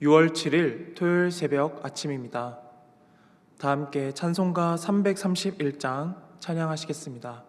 6월 7일 토요일 새벽 아침입니다. 다 함께 찬송가 331장 찬양하시겠습니다.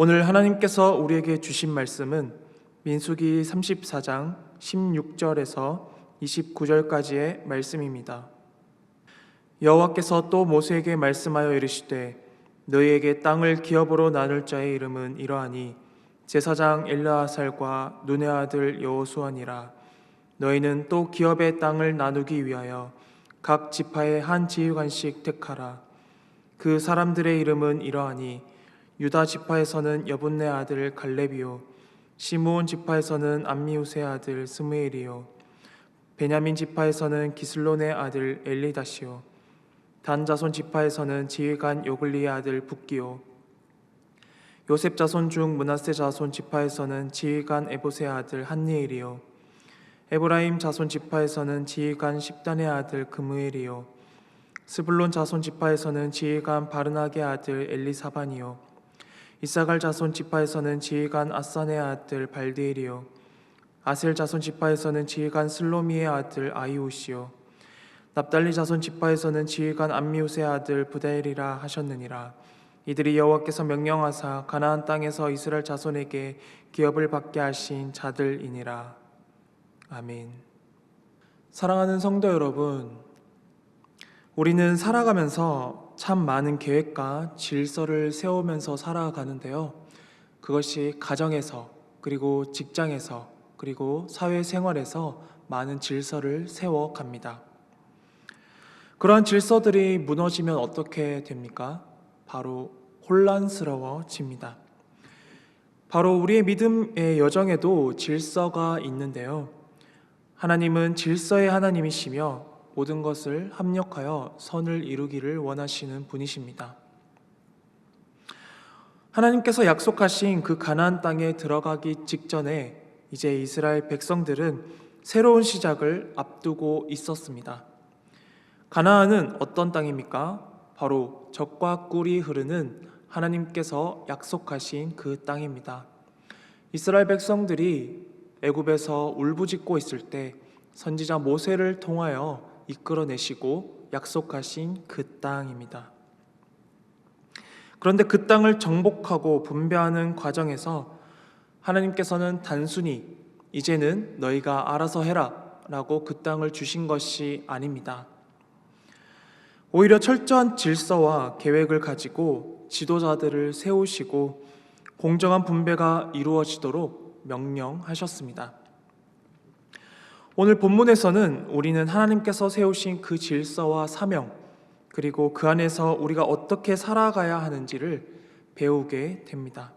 오늘 하나님께서 우리에게 주신 말씀은 민수기 34장 16절에서 29절까지의 말씀입니다. 여호와께서 또 모세에게 말씀하여 이르시되 너희에게 땅을 기업으로 나눌 자의 이름은 이러하니 제사장 엘르아살과 눈의 아들 여호수아니라. 너희는 또 기업의 땅을 나누기 위하여 각 지파의 한 지휘관씩 택하라. 그 사람들의 이름은 이러하니 유다 지파에서는 여분네 아들 갈렙이요 시므온 지파에서는 암미우스의 아들 스무엘이요 베냐민 지파에서는 기슬론의 아들 엘리다시요 단 자손 지파에서는 지휘관 요글리의 아들 붓기요 요셉 자손 중 므낫세 자손 지파에서는 지휘관 에봇의 아들 한니엘이요 에브라임 자손 지파에서는 지휘관 십단의 아들 그무엘이요 스불론 자손 지파에서는 지휘관 바르낙의 아들 엘리사반이요 이사갈 자손 지파에서는 지휘관 아산의 아들 발디엘이요 아셀 자손 지파에서는 지휘관 슬로미의 아들 아이우시요 납달리 자손 지파에서는 지휘관 암미우스의 아들 부다엘이라 하셨느니라. 이들이 여호와께서 명령하사 가나안 땅에서 이스라엘 자손에게 기업을 받게 하신 자들이니라. 아멘. 사랑하는 성도 여러분, 우리는 살아가면서 참 많은 계획과 질서를 세우면서 살아가는데요. 그것이 가정에서, 그리고 직장에서, 그리고 사회생활에서 많은 질서를 세워갑니다. 그러한 질서들이 무너지면 어떻게 됩니까? 바로 혼란스러워집니다. 바로 우리의 믿음의 여정에도 질서가 있는데요. 하나님은 질서의 하나님이시며 모든 것을 합력하여 선을 이루기를 원하시는 분이십니다. 하나님께서 약속하신 그 가나안 땅에 들어가기 직전에 이제 이스라엘 백성들은 새로운 시작을 앞두고 있었습니다. 가나안은 어떤 땅입니까? 바로 젖과 꿀이 흐르는 하나님께서 약속하신 그 땅입니다. 이스라엘 백성들이 애굽에서 울부짖고 있을 때 선지자 모세를 통하여 이끌어내시고 약속하신 그 땅입니다. 그런데 그 땅을 정복하고 분배하는 과정에서 하나님께서는 단순히 이제는 너희가 알아서 해라 라고 그 땅을 주신 것이 아닙니다. 오히려 철저한 질서와 계획을 가지고 지도자들을 세우시고 공정한 분배가 이루어지도록 명령하셨습니다. 오늘 본문에서는 우리는 하나님께서 세우신 그 질서와 사명, 그리고 그 안에서 우리가 어떻게 살아가야 하는지를 배우게 됩니다.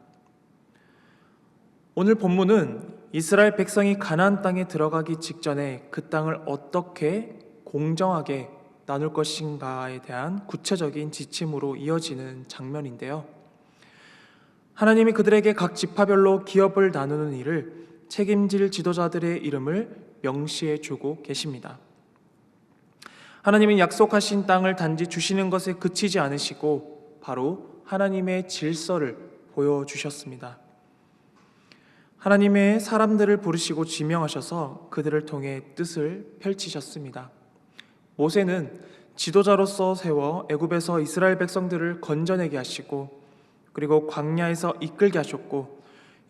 오늘 본문은 이스라엘 백성이 가나안 땅에 들어가기 직전에 그 땅을 어떻게 공정하게 나눌 것인가에 대한 구체적인 지침으로 이어지는 장면인데요. 하나님이 그들에게 각 지파별로 기업을 나누는 일을 책임질 지도자들의 이름을 명시해 주고 계십니다. 하나님은 약속하신 땅을 단지 주시는 것에 그치지 않으시고 바로 하나님의 질서를 보여주셨습니다. 하나님의 사람들을 부르시고 지명하셔서 그들을 통해 뜻을 펼치셨습니다. 모세는 지도자로서 세워 애굽에서 이스라엘 백성들을 건져내게 하시고 그리고 광야에서 이끌게 하셨고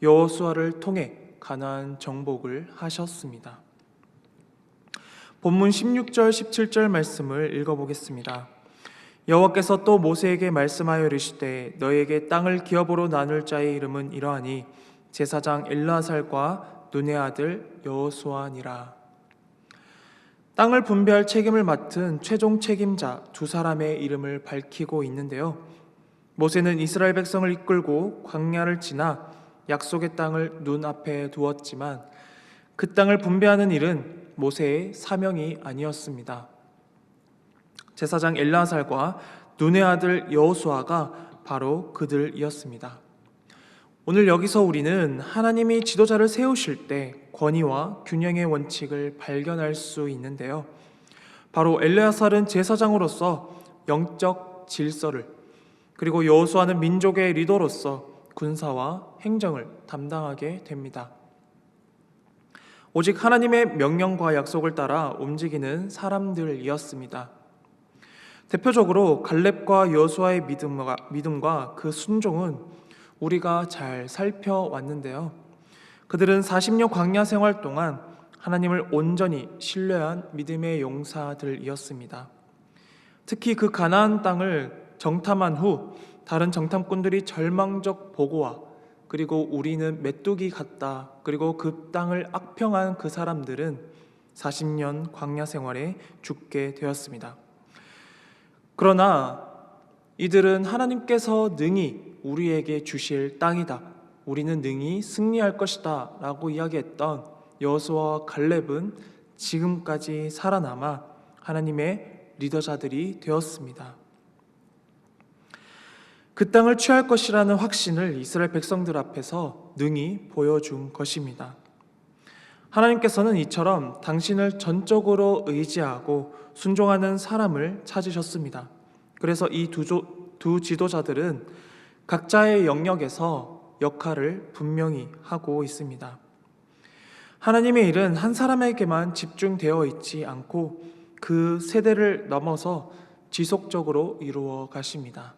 여호수아를 통해 가나안 정복을 하셨습니다. 본문 16절 17절 말씀을 읽어보겠습니다. 여호와께서 또 모세에게 말씀하여 이르시되 너희에게 땅을 기업으로 나눌 자의 이름은 이러하니 제사장 엘르아살과 눈의 아들 여호수아니라. 땅을 분배할 책임을 맡은 최종 책임자 두 사람의 이름을 밝히고 있는데요. 모세는 이스라엘 백성을 이끌고 광야를 지나 약속의 땅을 눈앞에 두었지만 그 땅을 분배하는 일은 모세의 사명이 아니었습니다. 제사장 엘르아살과 눈의 아들 여호수아가 바로 그들이었습니다. 오늘 여기서 우리는 하나님이 지도자를 세우실 때 권위와 균형의 원칙을 발견할 수 있는데요. 바로 엘르아살은 제사장으로서 영적 질서를, 그리고 여호수아는 민족의 리더로서 군사와 행정을 담당하게 됩니다. 오직 하나님의 명령과 약속을 따라 움직이는 사람들이었습니다. 대표적으로 갈렙과 여호수아의 믿음과 그 순종은 우리가 잘 살펴왔는데요. 그들은 40년 광야 생활 동안 하나님을 온전히 신뢰한 믿음의 용사들이었습니다. 특히 그 가나안 땅을 정탐한 후 다른 정탐꾼들이 절망적 보고와 그리고 우리는 메뚜기 같다, 그리고 그 땅을 악평한 그 사람들은 40년 광야 생활에 죽게 되었습니다. 그러나 이들은 하나님께서 능히 우리에게 주실 땅이다, 우리는 능히 승리할 것이다 라고 이야기했던 여호수아와 갈렙은 지금까지 살아남아 하나님의 리더자들이 되었습니다. 그 땅을 취할 것이라는 확신을 이스라엘 백성들 앞에서 능히 보여준 것입니다. 하나님께서는 이처럼 당신을 전적으로 의지하고 순종하는 사람을 찾으셨습니다. 그래서 이 두 지도자들은 각자의 영역에서 역할을 분명히 하고 있습니다. 하나님의 일은 한 사람에게만 집중되어 있지 않고 그 세대를 넘어서 지속적으로 이루어 가십니다.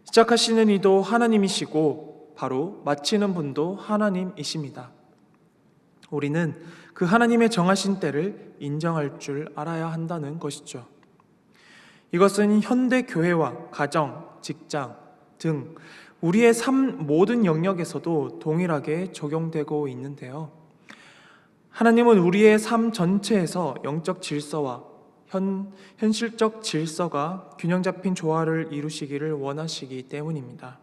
시작하시는 이도 하나님이시고 바로 마치는 분도 하나님이십니다. 우리는 그 하나님의 정하신 때를 인정할 줄 알아야 한다는 것이죠. 이것은 현대 교회와 가정, 직장 등 우리의 삶 모든 영역에서도 동일하게 적용되고 있는데요. 하나님은 우리의 삶 전체에서 영적 질서와 현실적 질서가 균형 잡힌 조화를 이루시기를 원하시기 때문입니다.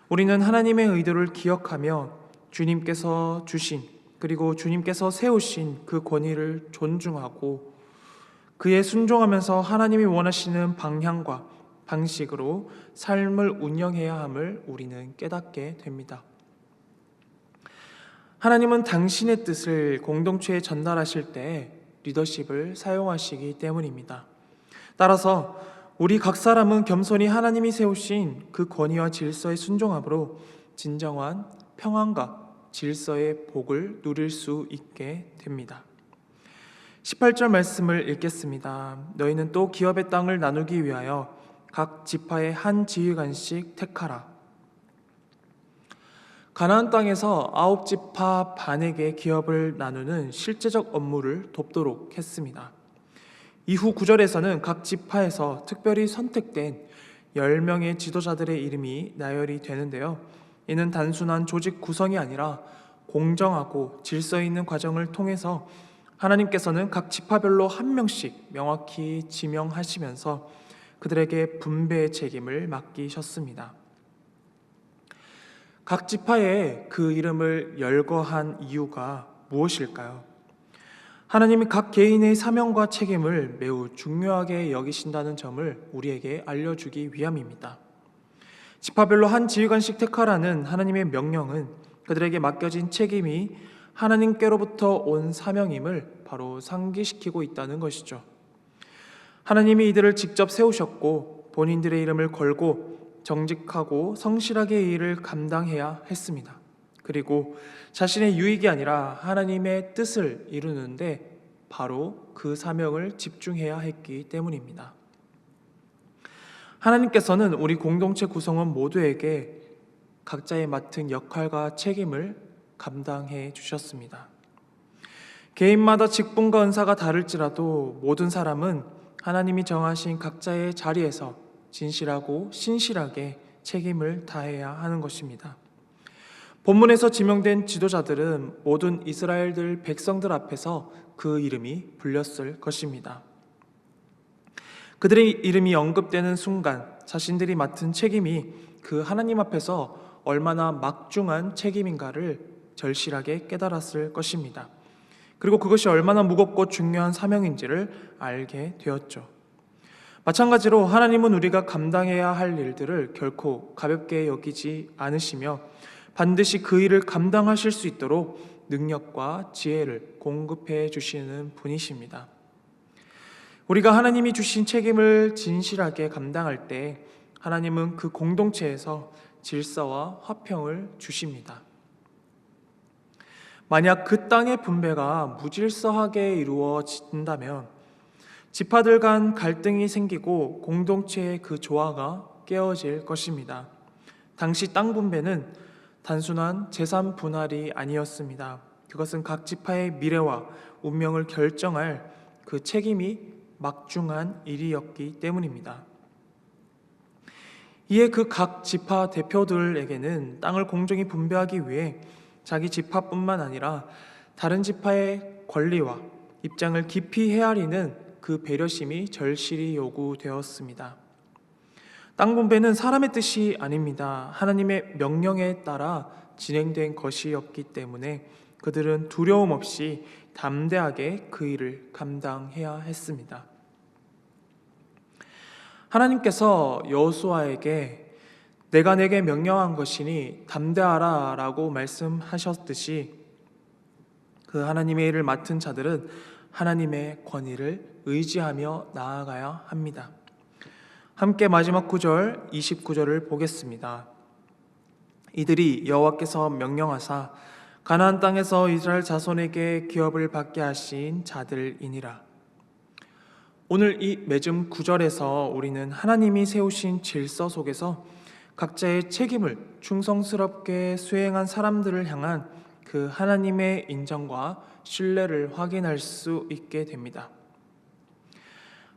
우리는 하나님의 의도를 기억하며 주님께서 주신 그리고 주님께서 세우신 그 권위를 존중하고 그에 순종하면서 하나님이 원하시는 방향과 방식으로 삶을 운영해야 함을 우리는 깨닫게 됩니다. 하나님은 당신의 뜻을 공동체에 전달하실 때 리더십을 사용하시기 때문입니다. 따라서 우리 각 사람은 겸손히 하나님이 세우신 그 권위와 질서에 순종함으로 진정한 평안과 질서의 복을 누릴 수 있게 됩니다. 18절 말씀을 읽겠습니다. 너희는 또 기업의 땅을 나누기 위하여 각 지파의 한 지휘관씩 택하라. 가나안 땅에서 9지파 반에게 기업을 나누는 실제적 업무를 돕도록 했습니다. 이후 9절에서는 각 지파에서 특별히 선택된 10명의 지도자들의 이름이 나열이 되는데요. 이는 단순한 조직 구성이 아니라 공정하고 질서 있는 과정을 통해서 하나님께서는 각 지파별로 한 명씩 명확히 지명하시면서 그들에게 분배의 책임을 맡기셨습니다. 각 지파에 그 이름을 열거한 이유가 무엇일까요? 하나님이 각 개인의 사명과 책임을 매우 중요하게 여기신다는 점을 우리에게 알려주기 위함입니다. 지파별로 한 지휘관씩 택하라는 하나님의 명령은 그들에게 맡겨진 책임이 하나님께로부터 온 사명임을 바로 상기시키고 있다는 것이죠. 하나님이 이들을 직접 세우셨고 본인들의 이름을 걸고 정직하고 성실하게 이 일을 감당해야 했습니다. 그리고 자신의 유익이 아니라 하나님의 뜻을 이루는데 바로 그 사명을 집중해야 했기 때문입니다. 하나님께서는 우리 공동체 구성원 모두에게 각자의 맡은 역할과 책임을 감당해 주셨습니다. 개인마다 직분과 은사가 다를지라도 모든 사람은 하나님이 정하신 각자의 자리에서 진실하고 신실하게 책임을 다해야 하는 것입니다. 본문에서 지명된 지도자들은 모든 이스라엘들 백성들 앞에서 그 이름이 불렸을 것입니다. 그들의 이름이 언급되는 순간 자신들이 맡은 책임이 그 하나님 앞에서 얼마나 막중한 책임인가를 절실하게 깨달았을 것입니다. 그리고 그것이 얼마나 무겁고 중요한 사명인지를 알게 되었죠. 마찬가지로 하나님은 우리가 감당해야 할 일들을 결코 가볍게 여기지 않으시며 반드시 그 일을 감당하실 수 있도록 능력과 지혜를 공급해 주시는 분이십니다. 우리가 하나님이 주신 책임을 진실하게 감당할 때 하나님은 그 공동체에서 질서와 화평을 주십니다. 만약 그 땅의 분배가 무질서하게 이루어진다면 지파들 간 갈등이 생기고 공동체의 그 조화가 깨어질 것입니다. 당시 땅 분배는 단순한 재산 분할이 아니었습니다. 그것은 각 지파의 미래와 운명을 결정할 그 책임이 막중한 일이었기 때문입니다. 이에 그 각 지파 대표들에게는 땅을 공정히 분배하기 위해 자기 지파뿐만 아니라 다른 지파의 권리와 입장을 깊이 헤아리는 그 배려심이 절실히 요구되었습니다. 땅 분배는 사람의 뜻이 아닙니다. 하나님의 명령에 따라 진행된 것이었기 때문에 그들은 두려움 없이 담대하게 그 일을 감당해야 했습니다. 하나님께서 여호수아에게 내가 내게 명령한 것이니 담대하라 라고 말씀하셨듯이 그 하나님의 일을 맡은 자들은 하나님의 권위를 의지하며 나아가야 합니다. 함께 마지막 구절 29절을 보겠습니다. 이들이 여호와께서 명령하사 가나안 땅에서 이스라엘 자손에게 기업을 받게 하신 자들이니라. 오늘 이 맺음 9절에서 우리는 하나님이 세우신 질서 속에서 각자의 책임을 충성스럽게 수행한 사람들을 향한 그 하나님의 인정과 신뢰를 확인할 수 있게 됩니다.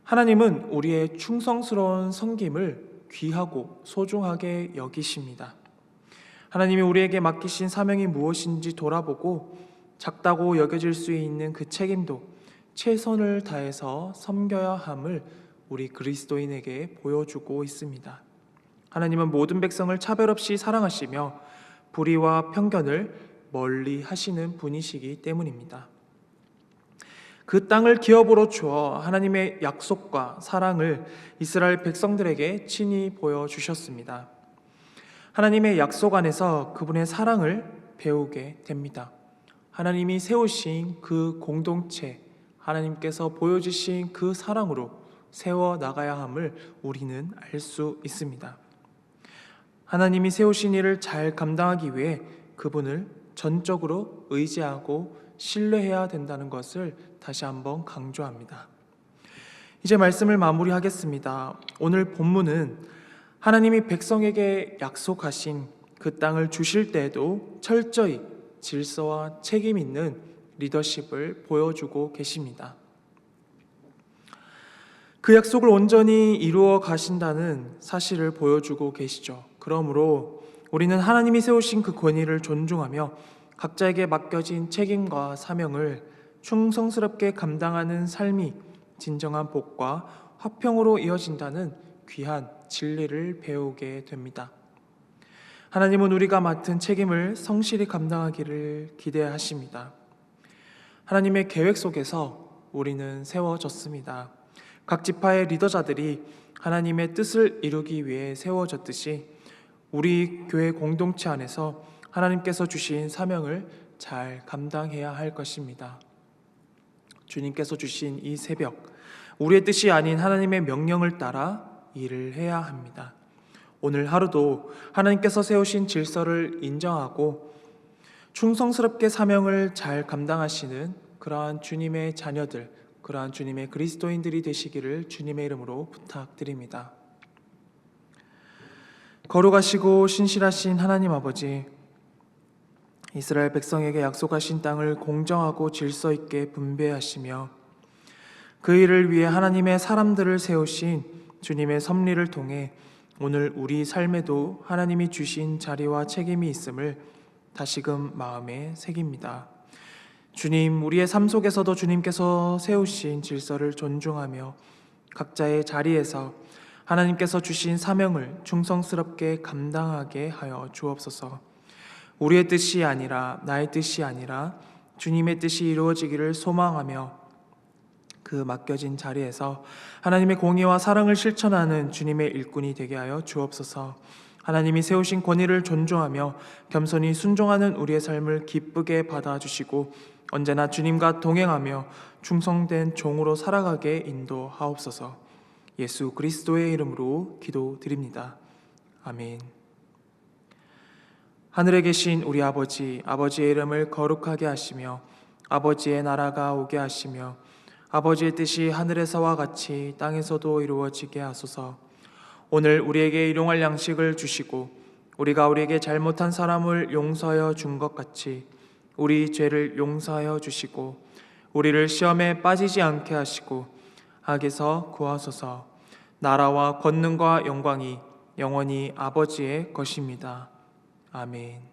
하나님은 우리의 충성스러운 섬김을 귀하고 소중하게 여기십니다. 하나님이 우리에게 맡기신 사명이 무엇인지 돌아보고 작다고 여겨질 수 있는 그 책임도 최선을 다해서 섬겨야 함을 우리 그리스도인에게 보여주고 있습니다. 하나님은 모든 백성을 차별 없이 사랑하시며 불의와 편견을 멀리 하시는 분이시기 때문입니다. 그 땅을 기업으로 주어 하나님의 약속과 사랑을 이스라엘 백성들에게 친히 보여주셨습니다. 하나님의 약속 안에서 그분의 사랑을 배우게 됩니다. 하나님이 세우신 그 공동체, 하나님께서 보여주신 그 사랑으로 세워 나가야 함을 우리는 알 수 있습니다. 하나님이 세우신 일을 잘 감당하기 위해 그분을 전적으로 의지하고 신뢰해야 된다는 것을 다시 한번 강조합니다. 이제 말씀을 마무리하겠습니다. 오늘 본문은 하나님이 백성에게 약속하신 그 땅을 주실 때에도 철저히 질서와 책임 있는 리더십을 보여주고 계십니다. 그 약속을 온전히 이루어 가신다는 사실을 보여주고 계시죠. 그러므로 우리는 하나님이 세우신 그 권위를 존중하며 각자에게 맡겨진 책임과 사명을 충성스럽게 감당하는 삶이 진정한 복과 화평으로 이어진다는 귀한 진리를 배우게 됩니다. 하나님은 우리가 맡은 책임을 성실히 감당하기를 기대하십니다. 하나님의 계획 속에서 우리는 세워졌습니다. 각 지파의 리더자들이 하나님의 뜻을 이루기 위해 세워졌듯이 우리 교회 공동체 안에서 하나님께서 주신 사명을 잘 감당해야 할 것입니다. 주님께서 주신 이 새벽, 우리의 뜻이 아닌 하나님의 명령을 따라 일을 해야 합니다. 오늘 하루도 하나님께서 세우신 질서를 인정하고 충성스럽게 사명을 잘 감당하시는 그러한 주님의 자녀들, 그러한 주님의 그리스도인들이 되시기를 주님의 이름으로 부탁드립니다. 거룩하시고 신실하신 하나님 아버지, 이스라엘 백성에게 약속하신 땅을 공정하고 질서 있게 분배하시며 그 일을 위해 하나님의 사람들을 세우신 주님의 섭리를 통해 오늘 우리 삶에도 하나님이 주신 자리와 책임이 있음을 다시금 마음에 새깁니다. 주님, 우리의 삶 속에서도 주님께서 세우신 질서를 존중하며 각자의 자리에서 하나님께서 주신 사명을 충성스럽게 감당하게 하여 주옵소서. 우리의 뜻이 아니라 나의 뜻이 아니라 주님의 뜻이 이루어지기를 소망하며 그 맡겨진 자리에서 하나님의 공의와 사랑을 실천하는 주님의 일꾼이 되게 하여 주옵소서. 하나님이 세우신 권위를 존중하며 겸손히 순종하는 우리의 삶을 기쁘게 받아주시고 언제나 주님과 동행하며 충성된 종으로 살아가게 인도하옵소서. 예수 그리스도의 이름으로 기도드립니다. 아멘. 하늘에 계신 우리 아버지, 아버지의 이름을 거룩하게 하시며 아버지의 나라가 오게 하시며 아버지의 뜻이 하늘에서와 같이 땅에서도 이루어지게 하소서. 오늘 우리에게 일용할 양식을 주시고 우리가 우리에게 잘못한 사람을 용서하여 준 것 같이 우리 죄를 용서하여 주시고 우리를 시험에 빠지지 않게 하시고 악에서 구하소서. 나라와 권능과 영광이 영원히 아버지의 것입니다. 아멘.